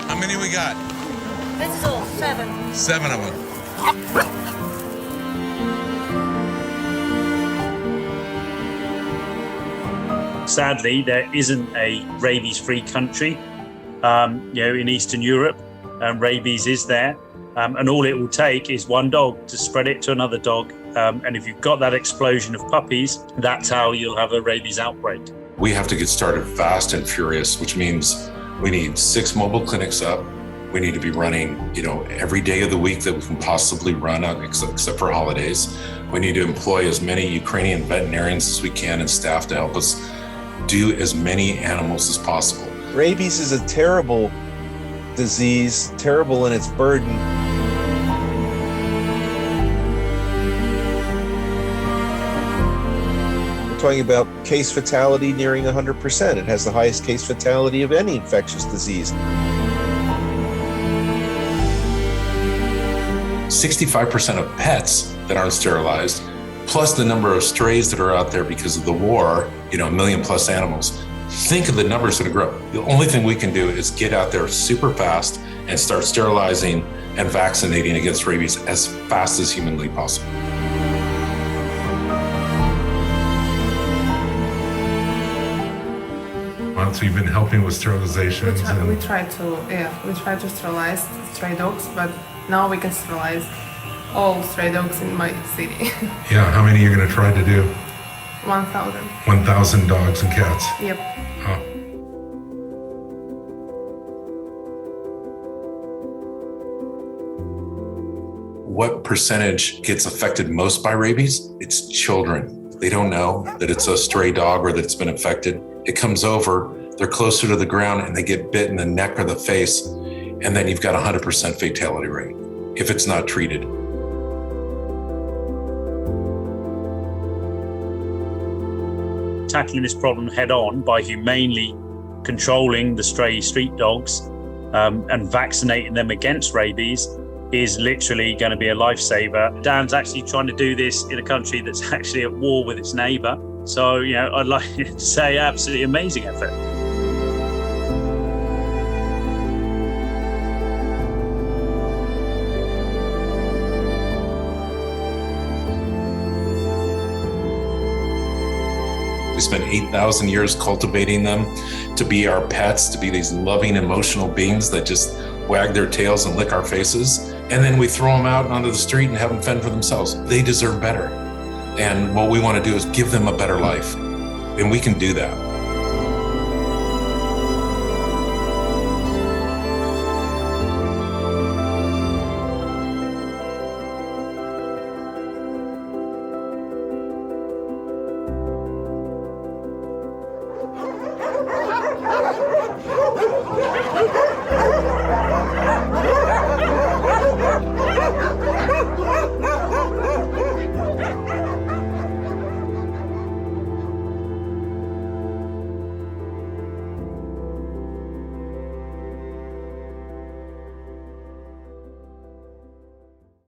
How many we got? This is all 7. 7 of them. Sadly, there isn't a rabies-free country, in Eastern Europe. Rabies is there, and all it will take is one dog to spread it to another dog. And if you've got that explosion of puppies, that's how you'll have a rabies outbreak. We have to get started fast and furious, which means we need 6 mobile clinics up. We need to be running, every day of the week that we can possibly run, except for holidays. We need to employ as many Ukrainian veterinarians as we can and staff to help us do as many animals as possible. Rabies is a terrible disease, terrible in its burden. We're talking about case fatality nearing 100%. It has the highest case fatality of any infectious disease. 65% of pets that aren't sterilized, plus the number of strays that are out there because of the war, 1 million plus animals. Think of the numbers that are growing. The only thing we can do is get out there super fast and start sterilizing and vaccinating against rabies as fast as humanly possible. So you've been helping with sterilizations. We try to sterilize stray dogs, but now we can sterilize all stray dogs in my city. Yeah, how many are you going to try to do? 1,000. 1,000 dogs and cats? Yep. Oh. What percentage gets affected most by rabies? It's children. They don't know that it's a stray dog or that it's been infected. It comes over, they're closer to the ground and they get bit in the neck or the face. And then you've got 100% fatality rate if it's not treated. Tackling this problem head on by humanely controlling the stray street dogs and vaccinating them against rabies is literally going to be a lifesaver. Dan's actually trying to do this in a country that's actually at war with its neighbour. So, I'd like to say absolutely amazing effort. We spent 8,000 years cultivating them to be our pets, to be these loving, emotional beings that just wag their tails and lick our faces. And then we throw them out onto the street and have them fend for themselves. They deserve better. And what we want to do is give them a better life. And we can do that.